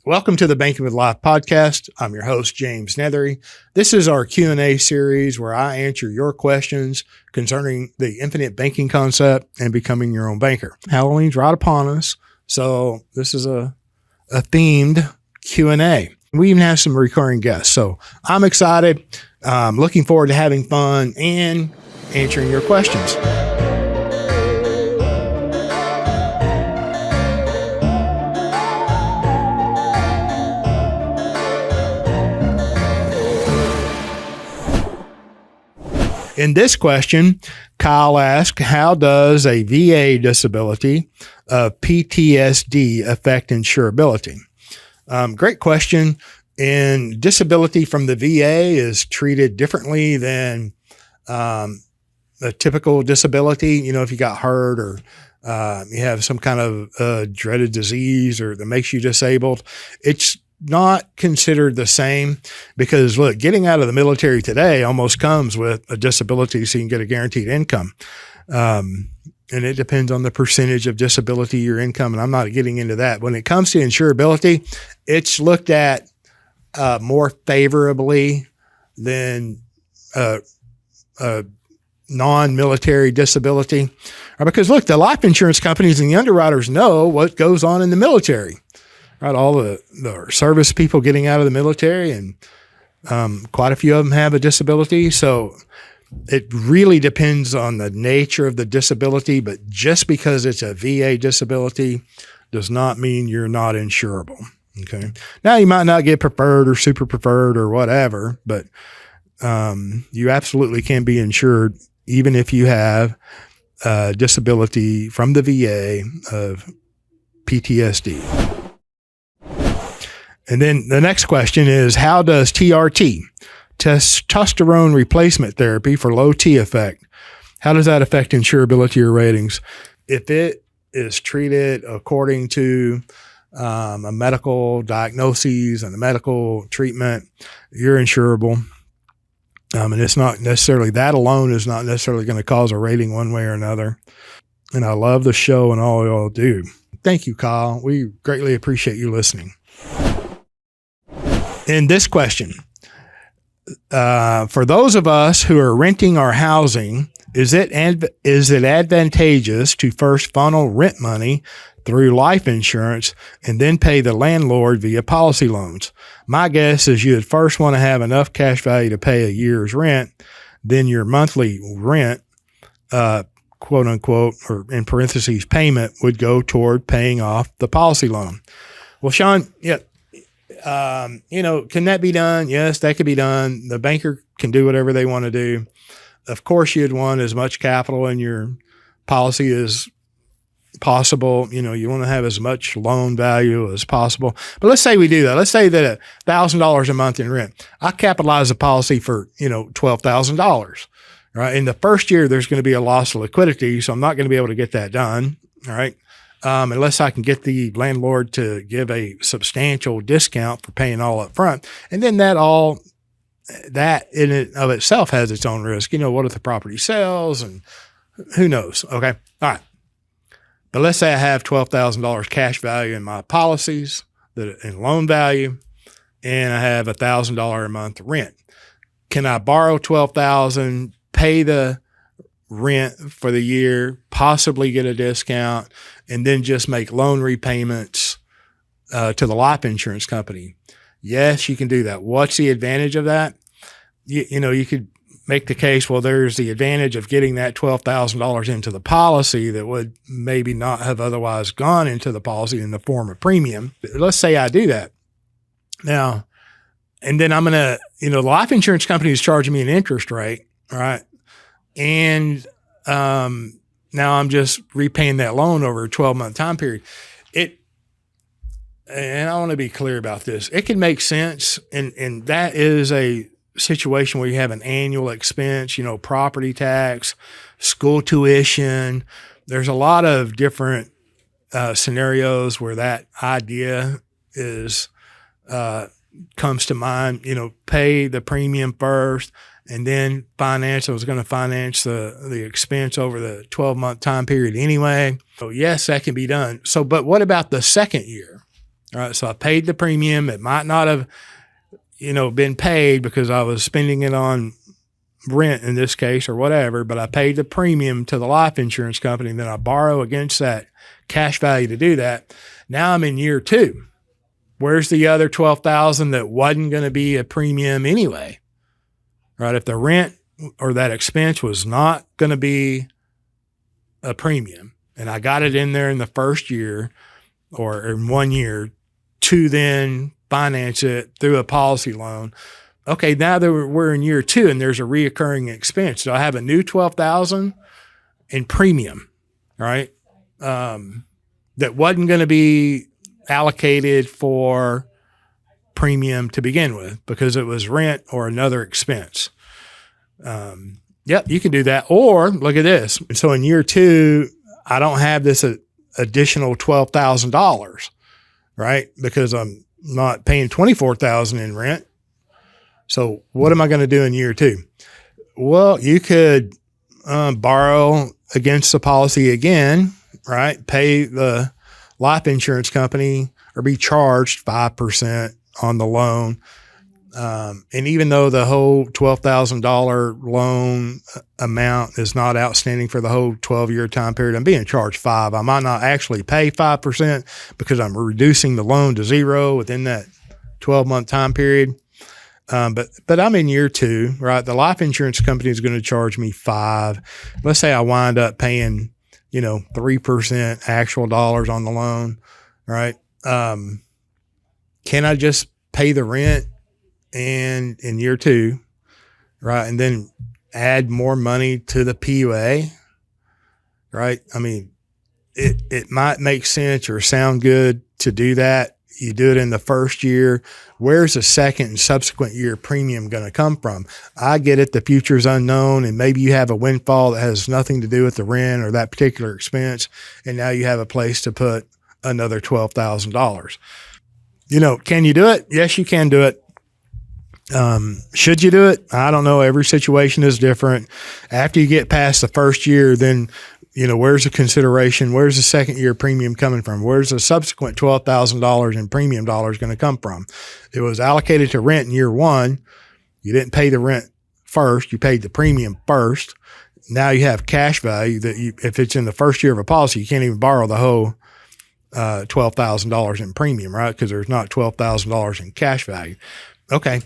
Welcome to the Banking with Life podcast. I'm your host, James Neathery. This is our Q&A series where I answer your questions concerning the infinite banking concept and becoming your own banker. Halloween's right upon us, so this is a themed Q&A. We even have some recurring guests, so I'm excited. Looking forward to having fun and answering your questions. In this question, Kyle asked, how does a VA disability of PTSD affect insurability? Great question. And disability from the VA is treated differently than a typical disability. You know, if you got hurt or you have some kind of dreaded disease or that makes you disabled, it's not considered the same because look, getting out of the military today almost comes with a disability so you can get a guaranteed income. And it depends on the percentage of disability, your income. And I'm not getting into that. When it comes to insurability, it's looked at more favorably than non-military disability. Because look, the life insurance companies and the underwriters know what goes on in the military. Right, all the service people getting out of the military, and quite a few of them have a disability. So it really depends on the nature of the disability, but just because it's a VA disability does not mean you're not insurable. Okay. Now you might not get preferred or super preferred or whatever, but you absolutely can be insured even if you have a disability from the VA of PTSD. And then the next question is, how does TRT, testosterone replacement therapy for low T effect, how does that affect insurability or ratings? If it is treated according to a medical diagnosis and a medical treatment, you're insurable. And it's not necessarily, that alone is not necessarily going to cause a rating one way or another. And I love the show and all y'all do. Thank you, Kyle. We greatly appreciate you listening. In this question, for those of us who are renting our housing, is it advantageous to first funnel rent money through life insurance and then pay the landlord via policy loans? My guess is you'd first want to have enough cash value to pay a year's rent, then your monthly rent, quote unquote, or in parentheses, payment would go toward paying off the policy loan. Well, Sean, yeah. Can that be done? Yes, that could be done. The banker can do whatever they want to do. Of course, you'd want as much capital in your policy as possible. You want to have as much loan value as possible. But let's say we do that. Let's say that $1,000 a month in rent. I capitalize the policy for, $12,000, right? In the first year, there's going to be a loss of liquidity. So I'm not going to be able to get that done. All right. Unless I can get the landlord to give a substantial discount for paying all up front. And then that in and of itself has its own risk. What if the property sells and who knows? Okay. All right. But let's say I have $12,000 cash value in my policies in loan value, and I have $1,000 a month rent. Can I borrow $12,000, pay the rent for the year, possibly get a discount, and then just make loan repayments to the life insurance company? Yes, you can do that. What's the advantage of that? You could make the case, well, there's the advantage of getting that $12,000 into the policy that would maybe not have otherwise gone into the policy in the form of premium. Let's say I do that. Now, and then I'm going to, the life insurance company is charging me an interest rate, all right? And now I'm just repaying that loan over a 12-month time period. And I want to be clear about this. It can make sense, and that is a situation where you have an annual expense, property tax, school tuition. There's a lot of different scenarios where that idea comes to mind. Pay the premium first, and then I was going to finance the expense over the 12-month time period anyway. So yes, that can be done. So, but what about the second year? All right. So I paid the premium. It might not have, been paid because I was spending it on rent in this case or whatever, but I paid the premium to the life insurance company. And then I borrow against that cash value to do that. Now I'm in year 2. Where's the other $12,000 that wasn't going to be a premium anyway? Right? If the rent or that expense was not going to be a premium and I got it in there in the first year or in 1 year to then finance it through a policy loan. Okay, now that we're in year 2 and there's a reoccurring expense. So I have a new $12,000 in premium, right? That wasn't going to be allocated for premium to begin with because it was rent or another expense. Yep, you can do that. Or look at this. So in year 2, I don't have this additional $12,000, right? Because I'm not paying $24,000 in rent. So what am I going to do in year 2? Well, you could borrow against the policy again, right? Pay the life insurance company or be charged 5% on the loan. And even though the whole $12,000 loan amount is not outstanding for the whole 12-year time period, I'm being charged 5%. I might not actually pay 5% because I'm reducing the loan to 0 within that 12-month time period. But I'm in year 2, right? The life insurance company is going to charge me 5%. Let's say I wind up paying, 3% actual dollars on the loan, right? Can I just pay the rent and in year 2, right? And then add more money to the PUA, right? I mean, it might make sense or sound good to do that. You do it in the first year. Where's the second and subsequent year premium going to come from? I get it. The future's unknown, and maybe you have a windfall that has nothing to do with the rent or that particular expense. And now you have a place to put another $12,000. Can you do it? Yes, you can do it. Should you do it? I don't know. Every situation is different. After you get past the first year, then where's the consideration? Where's the second year premium coming from? Where's the subsequent $12,000 in premium dollars going to come from? It was allocated to rent in year 1. You didn't pay the rent first. You paid the premium first. Now you have cash value that if it's in the first year of a policy, you can't even borrow the whole $12,000 in premium, right? Because there's not $12,000 in cash value. Okay.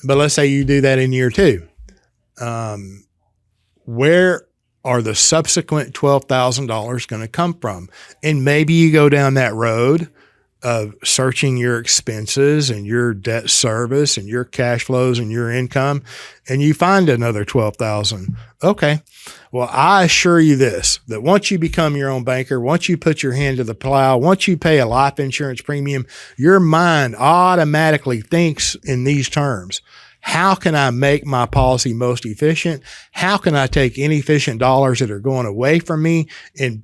But let's say you do that in year 2. Where are the subsequent $12,000 going to come from? And maybe you go down that road of searching your expenses and your debt service and your cash flows and your income, and you find another $12,000. Okay. Well, I assure you this, that once you become your own banker, once you put your hand to the plow, once you pay a life insurance premium, your mind automatically thinks in these terms. How can I make my policy most efficient? How can I take inefficient dollars that are going away from me and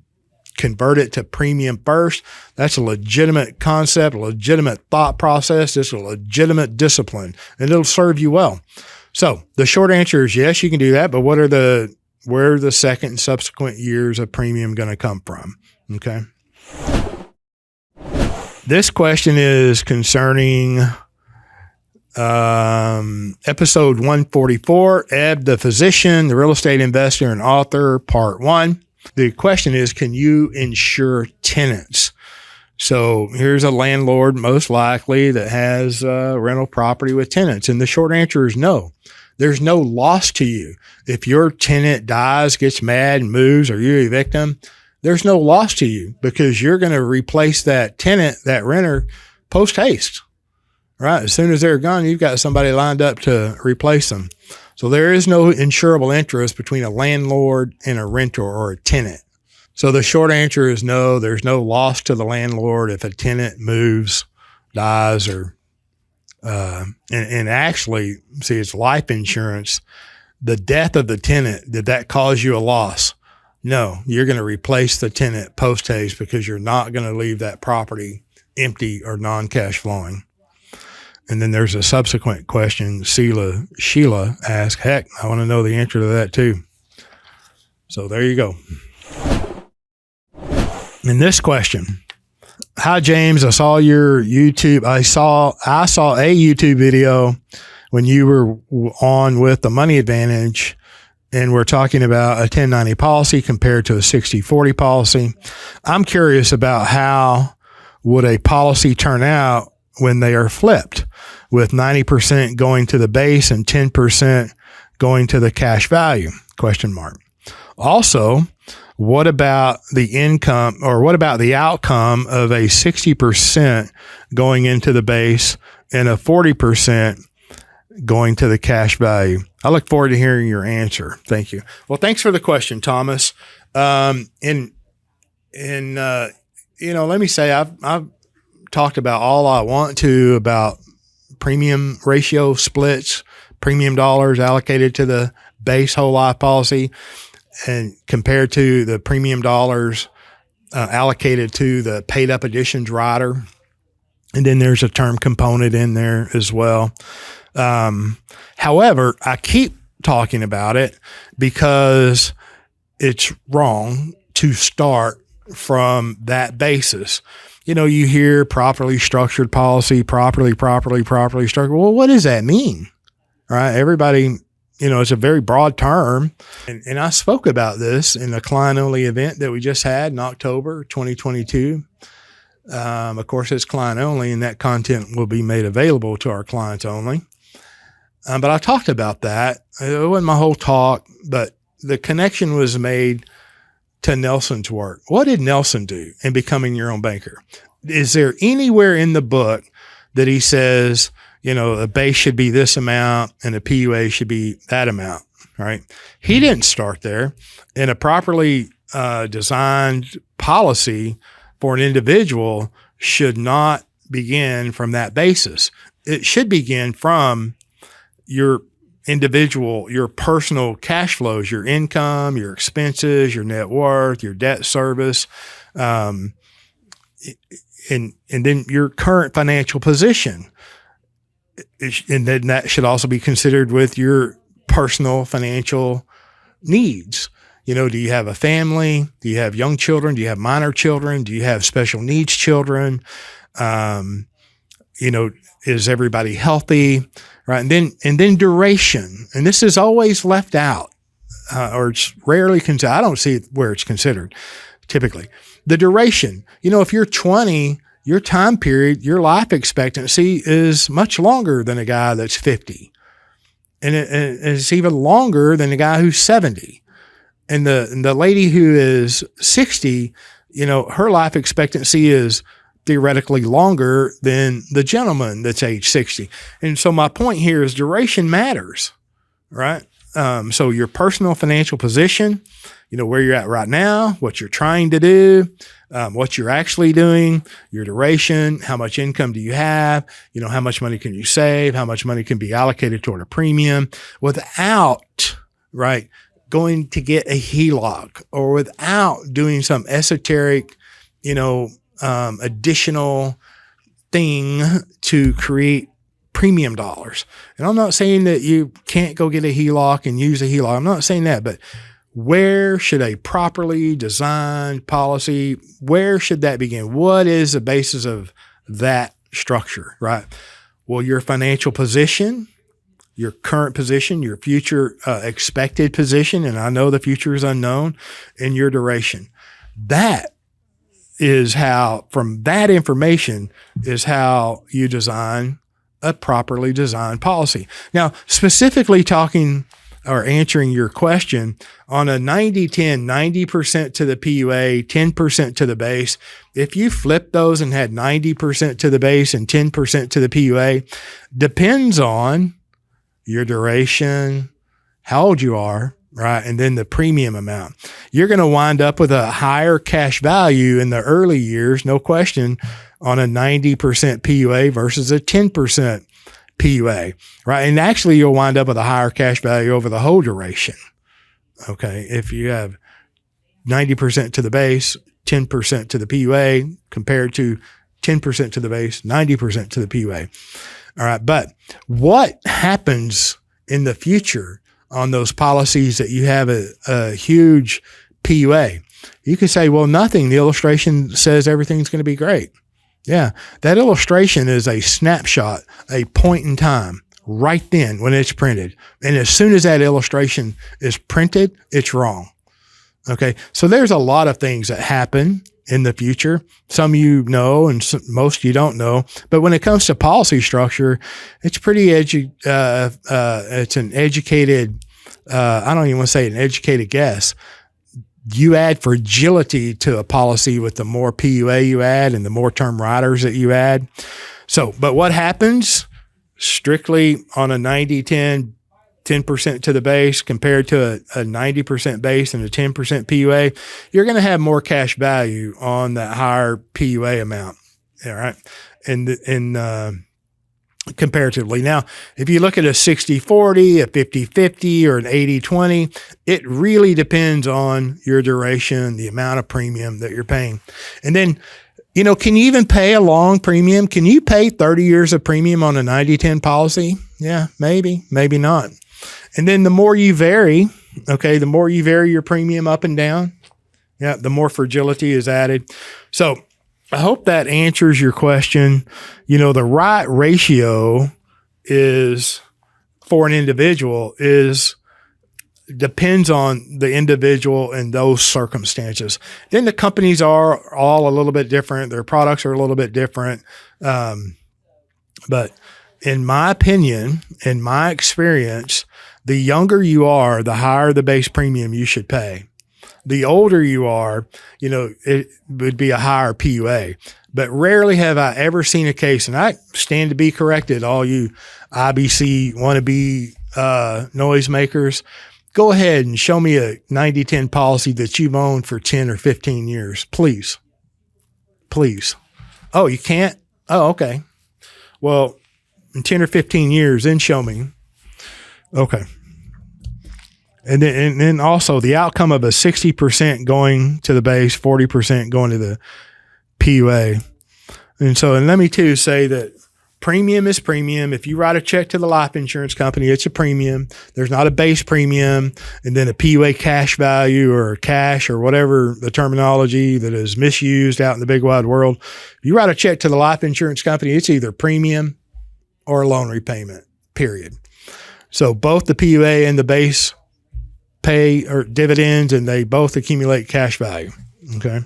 convert it to premium first? That's a legitimate concept, a legitimate thought process. It's a legitimate discipline, and it'll serve you well. So the short answer is yes, you can do that, but where are the second and subsequent years of premium going to come from? Okay. This question is concerning episode 144, Ebb the Physician, the Real Estate Investor and Author, Part 1. The question is, can you insure tenants? So here's a landlord, most likely, that has rental property with tenants. And the short answer is no. There's no loss to you. If your tenant dies, gets mad and moves, or you evict them, there's no loss to you because you're going to replace that tenant, that renter, post haste. Right. As soon as they're gone, you've got somebody lined up to replace them. So there is no insurable interest between a landlord and a renter or a tenant. So the short answer is no, there's no loss to the landlord if a tenant moves, dies, or, and actually, see, it's life insurance. The death of the tenant, did that cause you a loss? No, you're going to replace the tenant post haste because you're not going to leave that property empty or non-cash flowing. And then there's a subsequent question. Sheila asked, heck, I want to know the answer to that too. So there you go. In this question, Hi, James. I saw your YouTube. I saw a YouTube video when you were on with the Money Advantage, and we're talking about a 1090 policy compared to a 60/40 policy. I'm curious about how would a policy turn out when they are flipped, with 90% going to the base and 10% going to the cash value? ? Also, what about the income, or what about the outcome of a 60% going into the base and a 40% going to the cash value? I look forward to hearing your answer. Thank you. Well, thanks for the question, Thomas. Let me say, I've talked about all I want to about premium ratio splits, premium dollars allocated to the base whole life policy, and compared to the premium dollars allocated to the paid up additions rider. And then there's a term component in there as well. However, I keep talking about it because it's wrong to start from that basis. You hear properly structured policy, properly structured. Well, what does that mean? All right. Everybody, it's a very broad term. And I spoke about this in a client-only event that we just had in October 2022. Of course, it's client-only, and that content will be made available to our clients only. But I talked about that. It wasn't my whole talk, but the connection was made to Nelson's work. What did Nelson do in becoming your own banker? Is there anywhere in the book that he says, a base should be this amount and a PUA should be that amount, right? He didn't start there. And a properly designed policy for an individual should not begin from that basis. It should begin from your individual, your personal cash flows, your income, your expenses, your net worth, your debt service, and then your current financial position. And then that should also be considered with your personal financial needs. Do you have a family? Do you have young children? Do you have minor children? Do you have special needs children? Is everybody healthy? Right. And then duration. And this is always left out, or it's rarely considered. I don't see it where it's considered typically. The duration, if you're 20, your time period, your life expectancy is much longer than a guy that's 50. And it's even longer than a guy who's 70. And the lady who is 60, her life expectancy is theoretically longer than the gentleman that's age 60. And so my point here is duration matters, right? So your personal financial position, where you're at right now, what you're trying to do, what you're actually doing, your duration, how much income do you have, how much money can you save, how much money can be allocated toward a premium without, right, going to get a HELOC, or without doing some esoteric, additional thing to create premium dollars. And I'm not saying that you can't go get a HELOC and use a HELOC. I'm not saying that, but where should a properly designed policy, where should that begin? What is the basis of that structure, right? Well, your financial position, your current position, your future expected position, and I know the future is unknown, and your duration. That is how, from that information, is how you design a properly designed policy. Now, specifically talking or answering your question on a 90-10, 90% to the PUA, 10% to the base, if you flip those and had 90% to the base and 10% to the PUA, depends on your duration, how old you are, right? And then the premium amount. You're going to wind up with a higher cash value in the early years, no question, on a 90% PUA versus a 10% PUA, right? And actually you'll wind up with a higher cash value over the whole duration. Okay. If you have 90% to the base, 10% to the PUA compared to 10% to the base, 90% to the PUA. All right. But what happens in the future on those policies that you have a huge PUA? You can say, well, nothing. The illustration says everything's going to be great. Yeah. That illustration is a snapshot, a point in time right then when it's printed. And as soon as that illustration is printed, it's wrong. Okay. So there's a lot of things that happen in the future. Some you know, and most you don't know. But when it comes to policy structure, it's pretty it's an educated, I don't even want to say an educated guess. You add fragility to a policy with the more PUA you add and the more term riders that you add. So, but what happens strictly on a 90-10, 10% to the base compared to a 90% base and a 10% PUA, you're going to have more cash value on that higher PUA amount. All right. And comparatively. Now, if you look at a 60-40, a 50-50, or an 80-20, it really depends on your duration, the amount of premium that you're paying. And then, can you even pay a long premium? Can you pay 30 years of premium on a 90-10 policy? Yeah, maybe not. And then the more you vary, the more you vary your premium up and down, the more fragility is added. So I hope that answers your question. The right ratio is for an individual depends on the individual and those circumstances. Then the companies are all a little bit different. Their products are a little bit different. But in my opinion, in my experience, the younger you are, the higher the base premium you should pay. The older you are, it would be a higher PUA. But rarely have I ever seen a case, and I stand to be corrected, all you IBC wannabe noisemakers. Go ahead and show me a 90-10 policy that you've owned for 10 or 15 years. Please. Oh, you can't? Oh, okay. Well, in 10 or 15 years, then show me. Okay. And then also the outcome of a 60% going to the base, 40% going to the PUA. And let me too say that premium is premium. If you write a check to the life insurance company, it's a premium. There's not a base premium and then a PUA cash value or cash or whatever the terminology that is misused out in the big wide world. If you write a check to the life insurance company, it's either premium or a loan repayment, period. So both the PUA and the base pay or dividends, and they both accumulate cash value. Okay.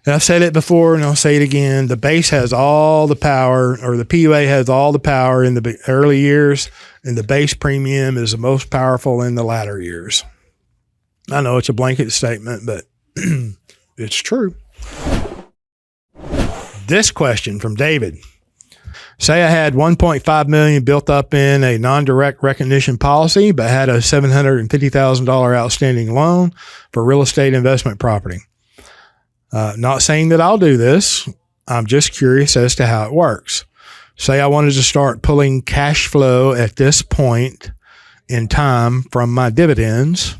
And I've said it before and I'll say it again. The base has all the power, or the PUA has all the power in the early years, and the base premium is the most powerful in the latter years. I know it's a blanket statement, but it's true. This question from David. Say I had $1.5 million built up in a non-direct recognition policy, but had a $750,000 outstanding loan for real estate investment property. Not saying that I'll do this. I'm just curious as to how it works. Say I wanted to start pulling cash flow at this point in time from my dividends.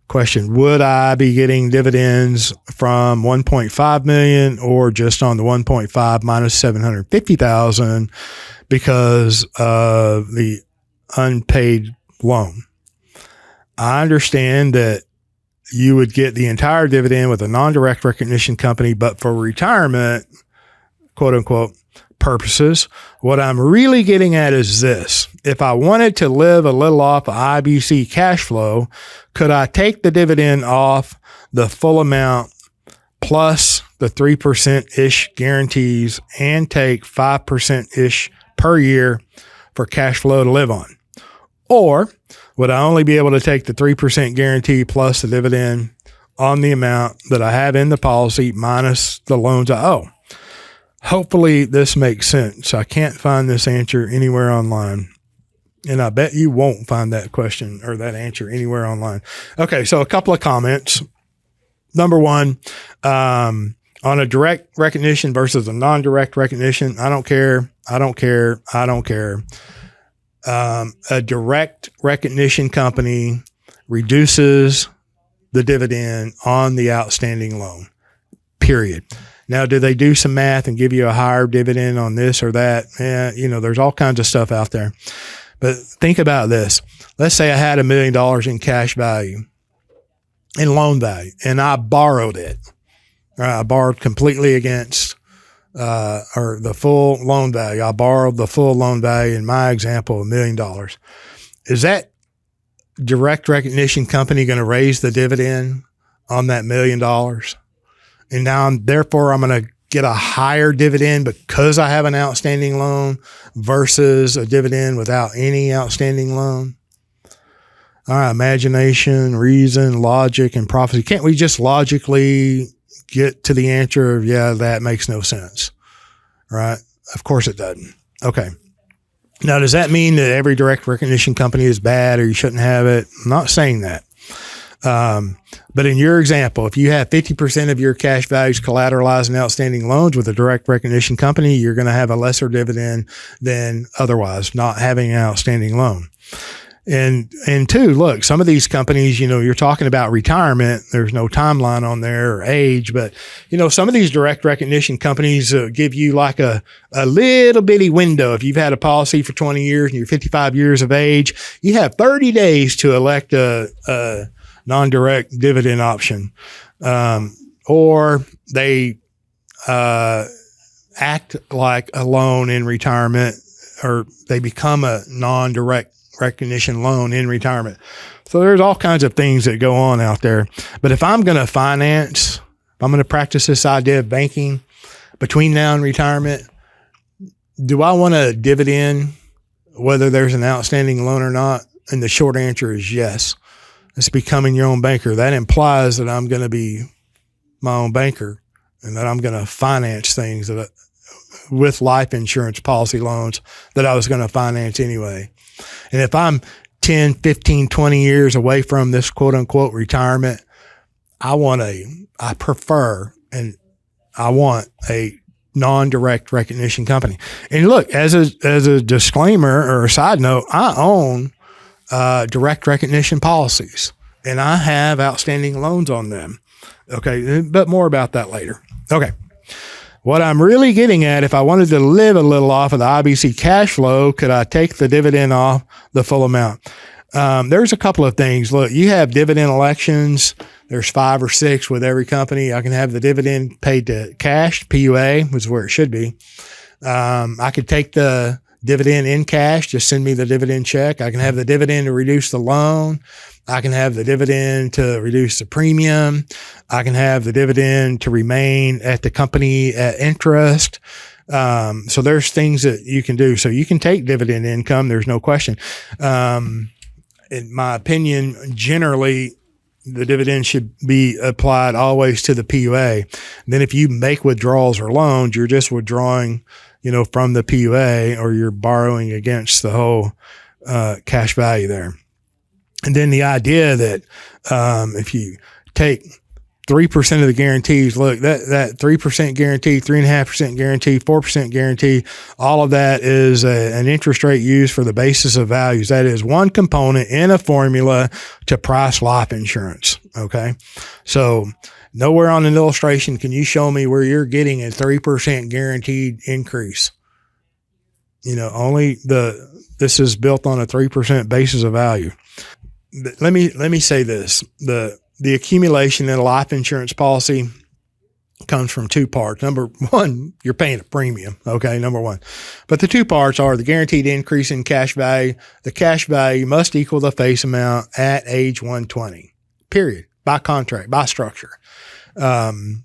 Question, would I be getting dividends from 1.5 million or just on the 1.5 minus 750,000 because of the unpaid loan? I understand that you would get the entire dividend with a non-direct recognition company, but for retirement, quote unquote, purposes, what I'm really getting at is this. If I wanted to live a little off of IBC cash flow, could I take the dividend off the full amount plus the 3%-ish guarantees and take 5%-ish per year for cash flow to live on? Or would I only be able to take the 3% guarantee plus the dividend on the amount that I have in the policy minus the loans I owe? Hopefully this makes sense. I can't find this answer anywhere online. And I bet you won't find that question or that answer anywhere online. Okay, so a couple of comments. Number one, on a direct recognition versus a non-direct recognition, I don't care. A direct recognition company reduces the dividend on the outstanding loan, period. Now, do they do some math and give you a higher dividend on this or that? There's all kinds of stuff out there. But think about this. Let's say I had $1 million in cash value, in loan value, and I borrowed it. I borrowed completely against, or the full loan value. I borrowed the full loan value in my example, $1 million. Is that direct recognition company going to raise the dividend on that $1 million? And now I'm going to get a higher dividend because I have an outstanding loan versus a dividend without any outstanding loan? All right, imagination, reason, logic, and prophecy. Can't we just logically get to the answer of, yeah, that makes no sense, right? Of course it doesn't. Okay. Now, does that mean that every direct recognition company is bad or you shouldn't have it? I'm not saying that. But in your example, if you have 50% of your cash values collateralized in outstanding loans with a direct recognition company, you're going to have a lesser dividend than otherwise not having an outstanding loan. And two, look, some of these companies, you're talking about retirement. There's no timeline on there or age, but some of these direct recognition companies give you like a little bitty window. If you've had a policy for 20 years and you're 55 years of age, you have 30 days to elect a non-direct dividend option. Or they, act like a loan in retirement, or they become a non-direct recognition loan in retirement. So there's all kinds of things that go on out there. But if I'm going to finance, if I'm going to practice this idea of banking between now and retirement, do I want a dividend whether there's an outstanding loan or not? And the short answer is yes. It's becoming your own banker. That implies that I'm going to be my own banker and that I'm going to finance things with life insurance policy loans that I was going to finance anyway. And if I'm 10, 15, 20 years away from this quote unquote retirement, I want a non-direct recognition company. And look, as a disclaimer or a side note, I own direct recognition policies and I have outstanding loans on them. Okay. But more about that later. Okay. What I'm really getting at, if I wanted to live a little off of the IBC cash flow, could I take the dividend off the full amount? There's a couple of things. Look, you have dividend elections. There's 5 or 6 with every company. I can have the dividend paid to cash, PUA, which is where it should be. I could take the dividend in cash, just send me the dividend check. I can have the dividend to reduce the loan. I can have the dividend to reduce the premium. I can have the dividend to remain at the company at interest. So there's things that you can do. So you can take dividend income. There's no question. In my opinion, generally, the dividend should be applied always to the PUA. And then if you make withdrawals or loans, you're just withdrawing, from the PUA, or you're borrowing against the whole cash value there. And then the idea that if you take 3% of the guarantees, look, that 3% guarantee, 3.5% guarantee, 4% guarantee, all of that is an interest rate used for the basis of values. That is one component in a formula to price life insurance. Okay. So nowhere on an illustration can you show me where you're getting a 3% guaranteed increase. This is built on a 3% basis of value. Let me say this. The accumulation in a life insurance policy comes from 2 parts. Number one, you're paying a premium. Okay. Number one, but the 2 parts are the guaranteed increase in cash value. The cash value must equal the face amount at age 120, period, by contract, by structure. And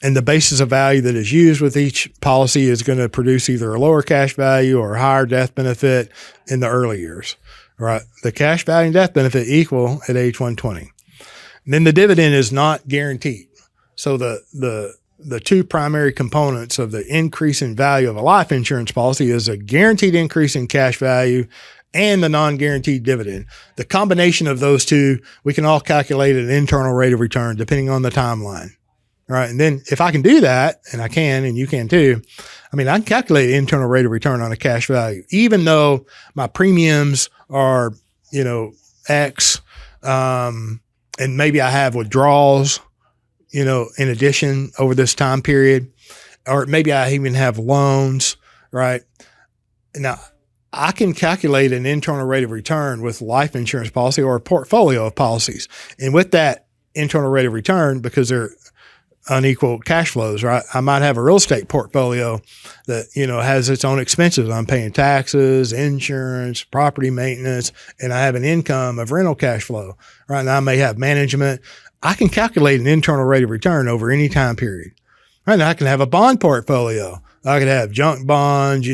the basis of value that is used with each policy is going to produce either a lower cash value or a higher death benefit in the early years. Right. The cash value and death benefit equal at age 120. And then the dividend is not guaranteed. So the 2 primary components of the increase in value of a life insurance policy is a guaranteed increase in cash value and the non-guaranteed dividend. The combination of those 2, we can all calculate an internal rate of return depending on the timeline. Right. And then if I can do that, and I can, and you can too, I can calculate internal rate of return on a cash value, even though my premiums are, X, and maybe I have withdrawals, in addition over this time period, or maybe I even have loans, right? Now, I can calculate an internal rate of return with life insurance policy or a portfolio of policies. And with that internal rate of return, because they're unequal cash flows, right? I might have a real estate portfolio that, has its own expenses. I'm paying taxes, insurance, property maintenance, and I have an income of rental cash flow, right? And I may have management. I can calculate an internal rate of return over any time period. Right? And I can have a bond portfolio. I could have junk bonds,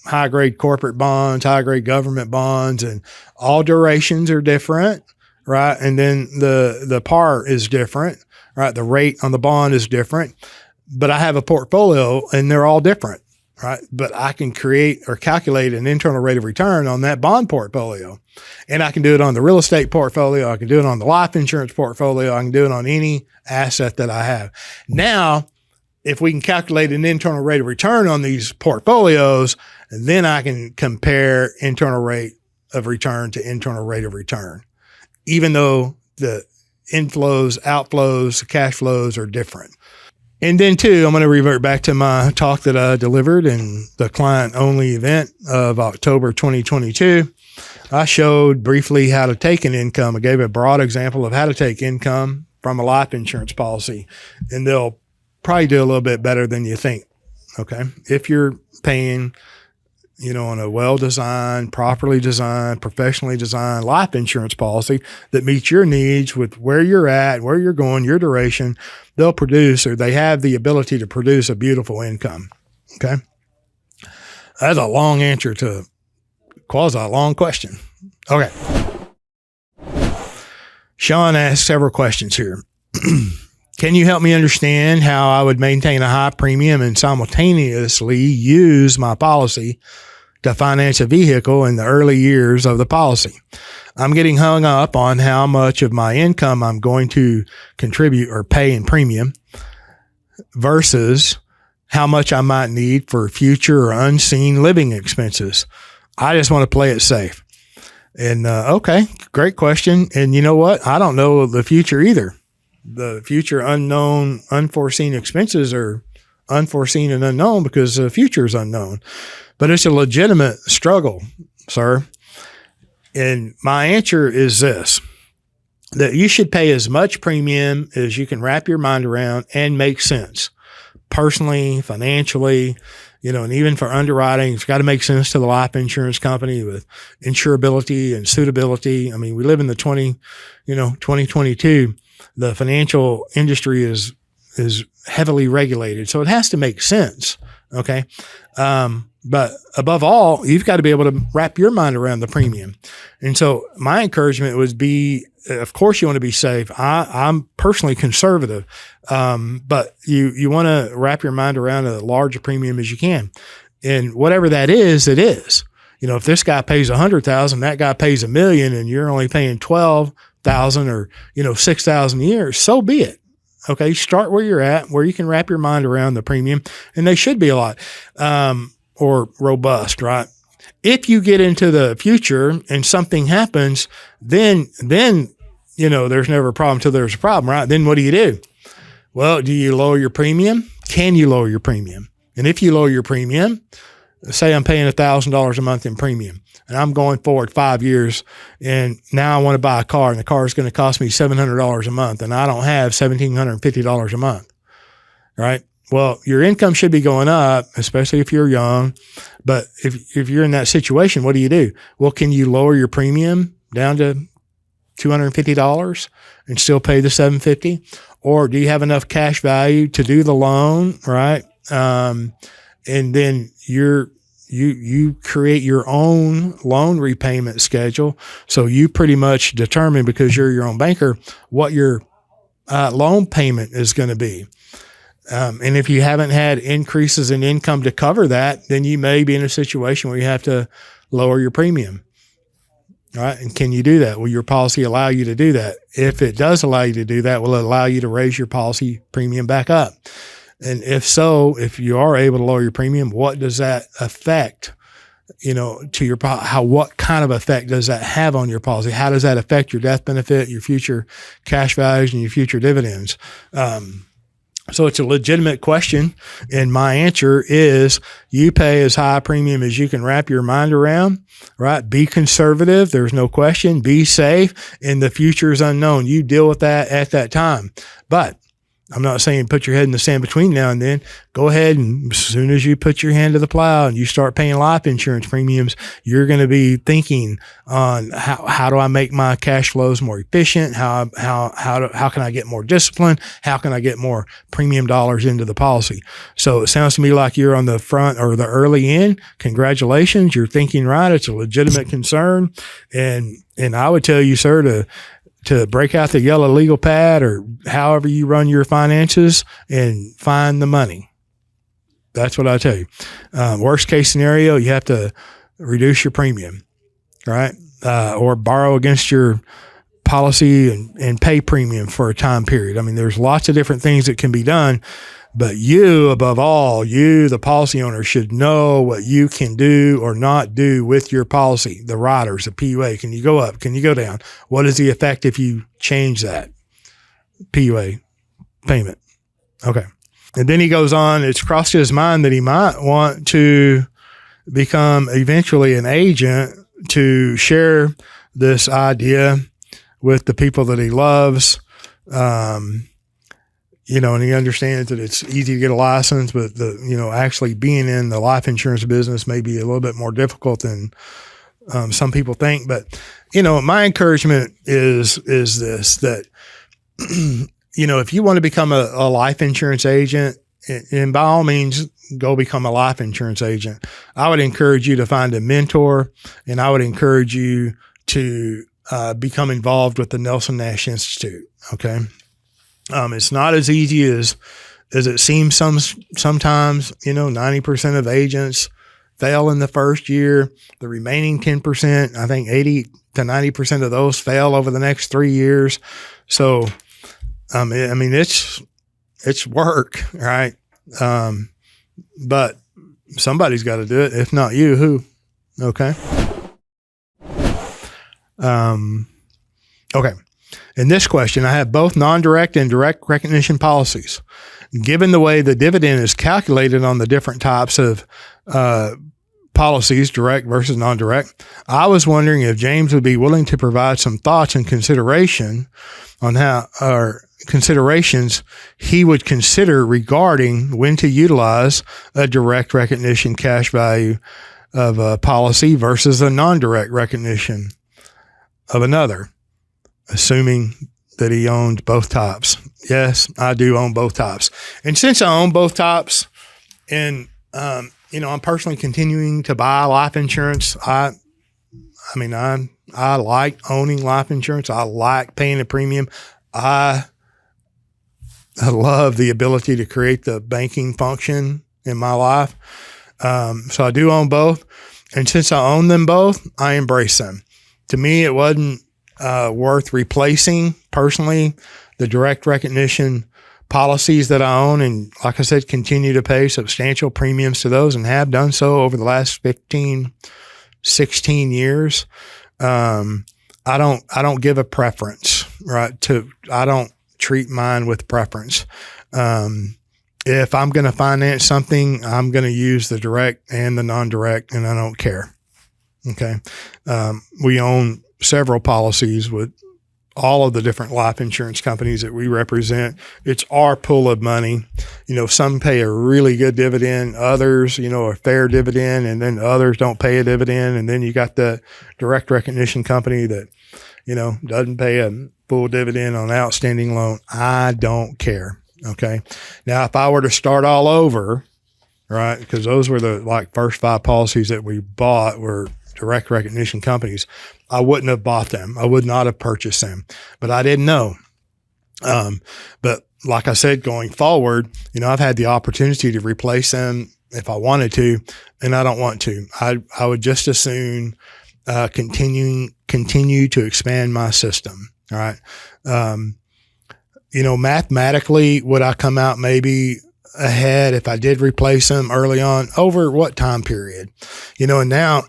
high grade corporate bonds, high grade government bonds, and all durations are different, right? And then the par is different, right? The rate on the bond is different, but I have a portfolio and they're all different, right? But I can create or calculate an internal rate of return on that bond portfolio. And I can do it on the real estate portfolio. I can do it on the life insurance portfolio. I can do it on any asset that I have. Now, if we can calculate an internal rate of return on these portfolios, then I can compare internal rate of return to internal rate of return, even though the inflows, outflows, cash flows are different. And then too, I'm going to revert back to my talk that I delivered in the client only event of October 2022. I showed briefly how to take an income. I gave a broad example of how to take income from a life insurance policy, and they'll probably do a little bit better than you think. Okay. If you're paying, on a well-designed, properly designed, professionally designed life insurance policy that meets your needs with where you're at, where you're going, your duration, they'll produce, or they have the ability to produce, a beautiful income. Okay. That's a long answer to a quasi-long question. Okay. Sean asked several questions here. Can you help me understand how I would maintain a high premium and simultaneously use my policy to finance a vehicle in the early years of the policy? I'm getting hung up on how much of my income I'm going to contribute or pay in premium versus how much I might need for future or unseen living expenses. I just want to play it safe. And okay, great question. And you know what? I don't know the future either. The future unknown, unforeseen expenses are unforeseen and unknown because the future is unknown. But it's a legitimate struggle, sir. And my answer is this, that you should pay as much premium as you can wrap your mind around and make sense. Personally, financially, and even for underwriting, it's got to make sense to the life insurance company with insurability and suitability. I mean, we live in the 2022. The financial industry is heavily regulated, so it has to make sense. Okay. But above all, you've got to be able to wrap your mind around the premium. And so my encouragement would be, of course you want to be safe. I'm personally conservative. But you want to wrap your mind around a large premium as you can. And whatever that is, it is. If this guy pays $100,000, that guy pays $1 million, and you're only paying $12,000 or, $6,000 a year, so be it. Okay. Start where you're at, where you can wrap your mind around the premium, and they should be a lot, or robust, right? If you get into the future and something happens, then, there's never a problem till there's a problem, right? Then what do? Well, do you lower your premium? Can you lower your premium? And if you lower your premium, say I'm paying $1,000 a month in premium, and I'm going forward 5 years, and now I want to buy a car, and the car is going to cost me $700 a month, and I don't have $1,750 a month, right? Well, your income should be going up, especially if you're young. But if you're in that situation, what do? Well, can you lower your premium down to $250 and still pay the $750? Or do you have enough cash value to do the loan, right? And then you create your own loan repayment schedule. So you pretty much determine, because you're your own banker, what your loan payment is going to be. And if you haven't had increases in income to cover that, then you may be in a situation where you have to lower your premium. All right. And can you do that? Will your policy allow you to do that? If it does allow you to do that, will it allow you to raise your policy premium back up? And if so, if you are able to lower your premium, what does that affect, to your, what kind of effect does that have on your policy? How does that affect your death benefit, your future cash values, and your future dividends? So it's a legitimate question. And my answer is you pay as high a premium as you can wrap your mind around, right? Be conservative. There's no question. Be safe. And the future is unknown. You deal with that at that time. But I'm not saying put your head in the sand between now and then. Go ahead, and as soon as you put your hand to the plow and you start paying life insurance premiums, you're going to be thinking on how do I make my cash flows more efficient? How can I get more discipline? How can I get more premium dollars into the policy? So it sounds to me like you're on the front or the early end. Congratulations. You're thinking right. It's a legitimate concern. And I would tell you, sir, to break out the yellow legal pad or however you run your finances and find the money. That's what I tell you. Worst case scenario, you have to reduce your premium, right? Or borrow against your policy and pay premium for a time period. I mean, there's lots of different things that can be done, but you, above all, you, the policy owner, should know what you can do or not do with your policy. The riders, the PUA, can you go up? Can you go down? What is the effect if you change that PUA payment? Okay. And then he goes on, it's crossed his mind that he might want to become eventually an agent to share this idea with the people that he loves. And he understands that it's easy to get a license, but actually being in the life insurance business may be a little bit more difficult than some people think. But, my encouragement is this, that, if you want to become a life insurance agent, and by all means, go become a life insurance agent, I would encourage you to find a mentor, and I would encourage you to become involved with the Nelson Nash Institute. Okay. It's not as easy as it seems sometimes. 90% of agents fail in the first year. The remaining 10%, I think 80 to 90% of those fail over the next 3 years. So, it's work, right? But somebody's got to do it. If not you, who? Okay. Okay. In this question, I have both non-direct and direct recognition policies. Given the way the dividend is calculated on the different types of policies, direct versus non-direct, I was wondering if James would be willing to provide some thoughts and considerations he would consider regarding when to utilize a direct recognition cash value of a policy versus a non-direct recognition of another, assuming that he owned both types. Yes, I do own both types. And since I own both types and, I'm personally continuing to buy life insurance, I like owning life insurance. I like paying a premium. I love the ability to create the banking function in my life. So I do own both. And since I own them both, I embrace them. To me, it wasn't worth replacing personally the direct recognition policies that I own. And like I said, continue to pay substantial premiums to those and have done so over the last 15, 16 years. I don't give a preference, right? I don't treat mine with preference. If I'm going to finance something, I'm going to use the direct and the non-direct, and I don't care. Okay. We own several policies with all of the different life insurance companies that we represent. It's our pool of money. Some pay a really good dividend, others, a fair dividend, and then others don't pay a dividend. And then you got the direct recognition company that, doesn't pay a full dividend on an outstanding loan. I don't care. Okay. Now, if I were to start all over, right, because those were the first 5 policies that we bought were direct recognition companies, I wouldn't have bought them. I would not have purchased them, but I didn't know. But like I said, going forward, I've had the opportunity to replace them if I wanted to, and I don't want to. I would just as soon continue to expand my system. All right. Mathematically, would I come out maybe ahead if I did replace them early on? Over what time period? And now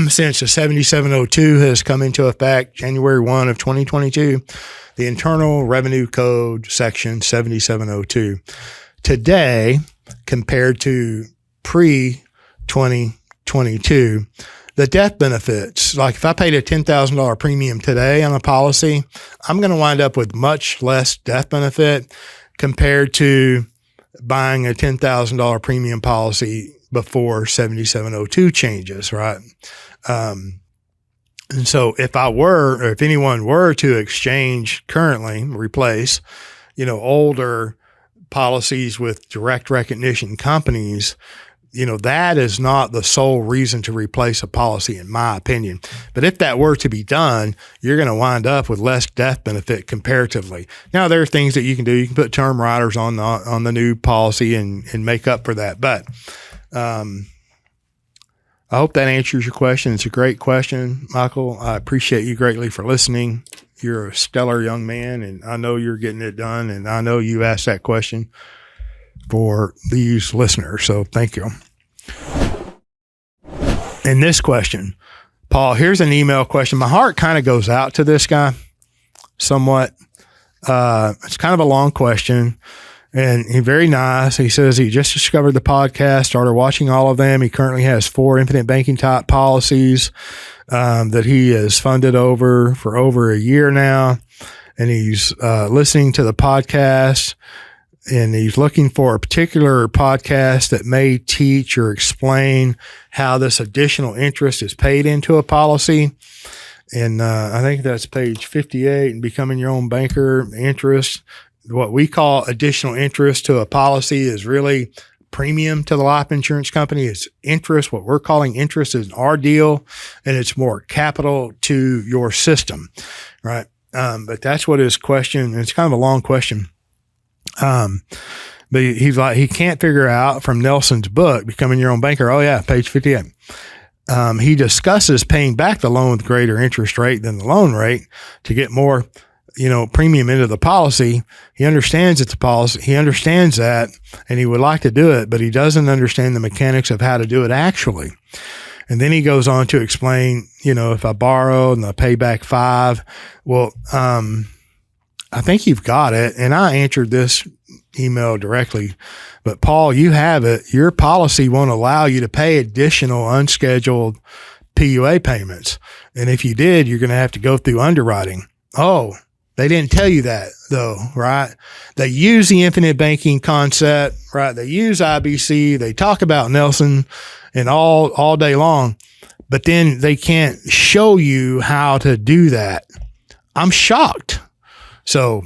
since the 7702 has come into effect, January 1 of 2022, the Internal Revenue Code section 7702 today compared to pre-2022, the death benefits, like if I paid a $10,000 premium today on a policy, I'm going to wind up with much less death benefit compared to buying a $10,000 premium policy before 7702 changes, right? And so if anyone were to exchange currently, replace, older policies with direct recognition companies, that is not the sole reason to replace a policy, in my opinion. But if that were to be done, you're going to wind up with less death benefit comparatively. Now, there are things that you can do. You can put term riders on the new policy and make up for that. But I hope that answers your question. It's a great question, Michael. I appreciate you greatly for listening. You're a stellar young man, and I know you're getting it done, and I know you asked that question for these listeners. So thank you. And this question, Paul, here's an email question. My heart kind of goes out to this guy somewhat. It's kind of a long question, and he's very nice. He says he just discovered the podcast, started watching all of them. He currently has 4 infinite banking type policies that he has funded for over a year now. And he's listening to the podcast, and he's looking for a particular podcast that may teach or explain how this additional interest is paid into a policy. And I think that's page 58, and becoming your own banker interest. What we call additional interest to a policy is really premium to the life insurance company. It's interest. What we're calling interest is our deal, and it's more capital to your system, right? But that's what his question, it's kind of a long question. But he's like, he can't figure out from Nelson's book, Becoming Your Own Banker. Oh yeah, page 58. He discusses paying back the loan with greater interest rate than the loan rate to get more, premium into the policy. He understands it's a policy. He understands that, and he would like to do it, but he doesn't understand the mechanics of how to do it actually. And then he goes on to explain, if I borrow and I pay back 5, well, I think you've got it. And I answered this email directly, but Paul, you have it. Your policy won't allow you to pay additional unscheduled PUA payments. And if you did, you're going to have to go through underwriting. Oh, they didn't tell you that though, right? They use the infinite banking concept, right? They use IBC. They talk about Nelson and all day long, but then they can't show you how to do that. I'm shocked. So,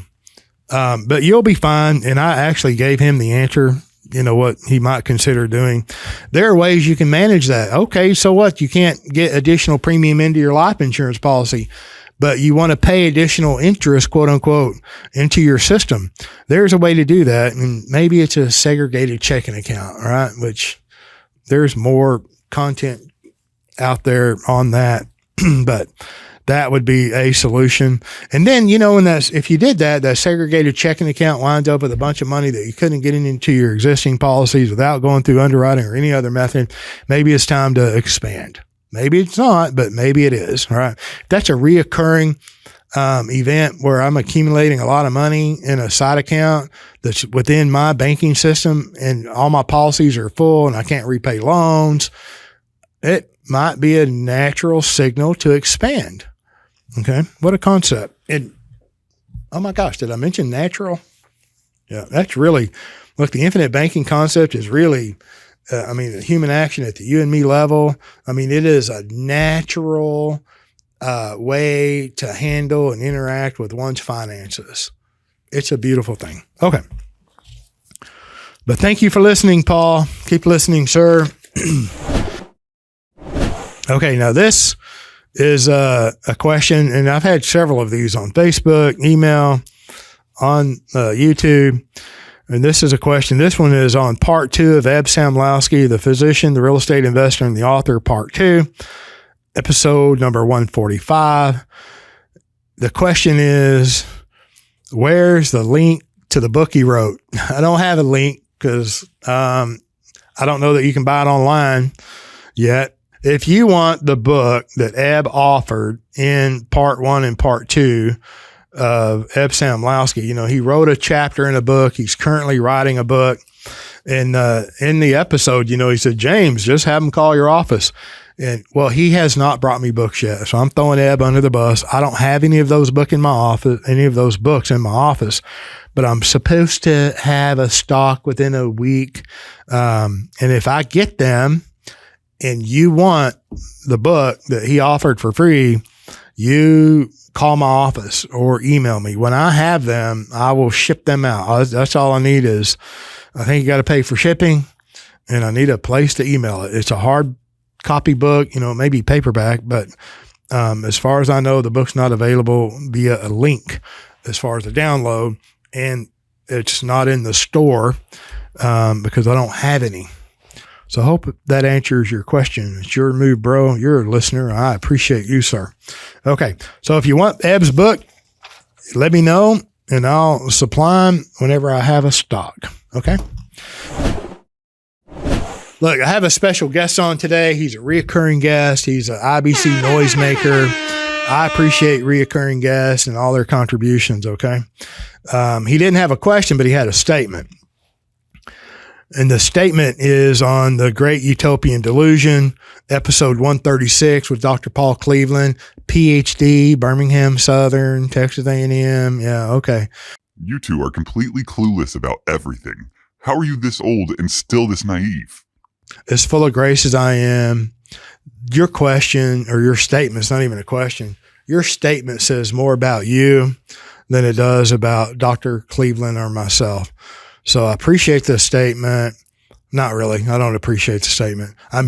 but you'll be fine. And I actually gave him the answer, what he might consider doing. There are ways you can manage that. Okay. So what? You can't get additional premium into your life insurance policy, but you want to pay additional interest, quote unquote, into your system. There's a way to do that. And maybe it's a segregated checking account, right? Which there's more content out there on that, but that would be a solution. And then, if you did that segregated checking account winds up with a bunch of money that you couldn't get into your existing policies without going through underwriting or any other method. Maybe it's time to expand. Maybe it's not, but maybe it is. All right. That's a reoccurring event where I'm accumulating a lot of money in a side account that's within my banking system, and all my policies are full and I can't repay loans. It might be a natural signal to expand. Okay. What a concept. Oh my gosh, did I mention natural? Yeah, that's really, look, the infinite banking concept is really, the human action at the you and me level. It is a natural way to handle and interact with one's finances. It's a beautiful thing. Okay. But thank you for listening, Paul. Keep listening, sir. Okay. Now this is a question, and I've had several of these on Facebook, email, on YouTube. And this is a question. This one is on part 2 of As Samlowski, the physician, the real estate investor, and the author, part 2, episode number 145. The question is, where's the link to the book he wrote? I don't have a link because I don't know that you can buy it online yet. If you want the book that Ab offered in part 1 and part 2 of As Samlowski, he wrote a chapter in a book. He's currently writing a book. And in the episode, he said, James, just have him call your office. And well, he has not brought me books yet. So I'm throwing Eb under the bus. I don't have any of those books in my office, but I'm supposed to have a stock within a week. And if I get them and you want the book that he offered for free, you call my office or email me. When I have them, I will ship them out. That's all I need is, I think you got to pay for shipping, and I need a place to email it. It's a hard copy book, maybe paperback, but as far as I know, the book's not available via a link as far as the download, and it's not in the store because I don't have any. So I hope that answers your question. It's your move, bro. You're a listener. I appreciate you, sir. Okay. So if you want Eb's book, let me know and I'll supply them whenever I have a stock. Okay. Look, I have a special guest on today. He's a reoccurring guest. He's an IBC noisemaker. I appreciate reoccurring guests and all their contributions. Okay. He didn't have a question, but he had a statement. And the statement is on the Great Utopian Delusion, episode 136 with Dr. Paul Cleveland, PhD, Birmingham Southern, Texas A&M. Yeah, okay. You two are completely clueless about everything. How are you this old and still this naive? As full of grace as I am, your question or your statement is not even a question. Your statement says more about you than it does about Dr. Cleveland or myself. So I appreciate the statement. Not really. I don't appreciate the statement. I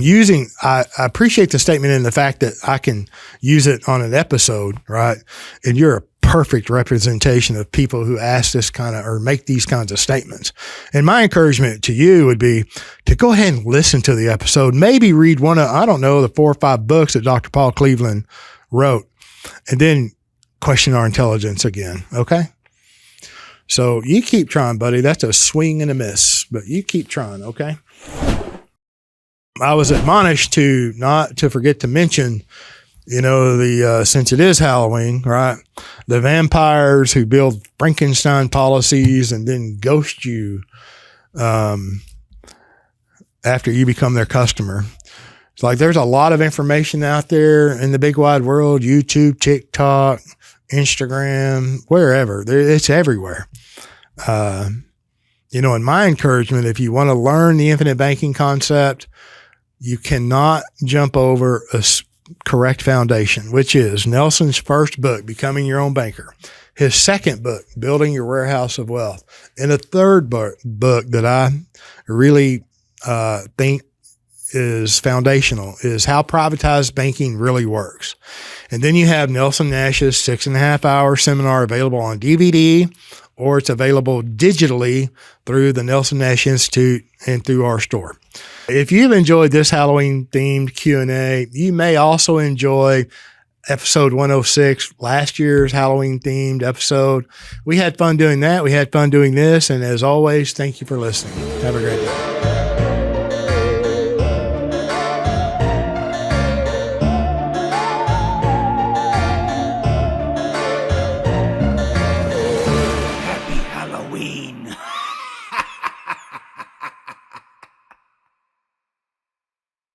appreciate the statement in the fact that I can use it on an episode, right? And you're a perfect representation of people who ask this kind of, or make these kinds of statements. And my encouragement to you would be to go ahead and listen to the episode, maybe read one of, I don't know, the 4 or 5 books that Dr. Paul Cleveland wrote, and then question our intelligence again. Okay. So you keep trying, buddy. That's a swing and a miss, but you keep trying. Okay. I was admonished to not to forget to mention, since it is Halloween, right? The vampires who build Frankenstein policies and then ghost you, after you become their customer. It's like, there's a lot of information out there in the big wide world, YouTube, TikTok, Instagram, wherever. It's everywhere. And my encouragement, if you want to learn the infinite banking concept, you cannot jump over a correct foundation, which is Nelson's first book, Becoming Your Own Banker, his second book, Building Your Warehouse of Wealth, and a third book that I really think is foundational is How Privatized Banking Really Works. And then you have Nelson Nash's 6.5 hour seminar available on DVD, or it's available digitally through the Nelson Nash Institute and through our store. If you've enjoyed this Halloween themed Q&A, you may also enjoy episode 106, last year's Halloween themed episode. We had fun doing that. We had fun doing this. And as always, thank you for listening. Have a great day.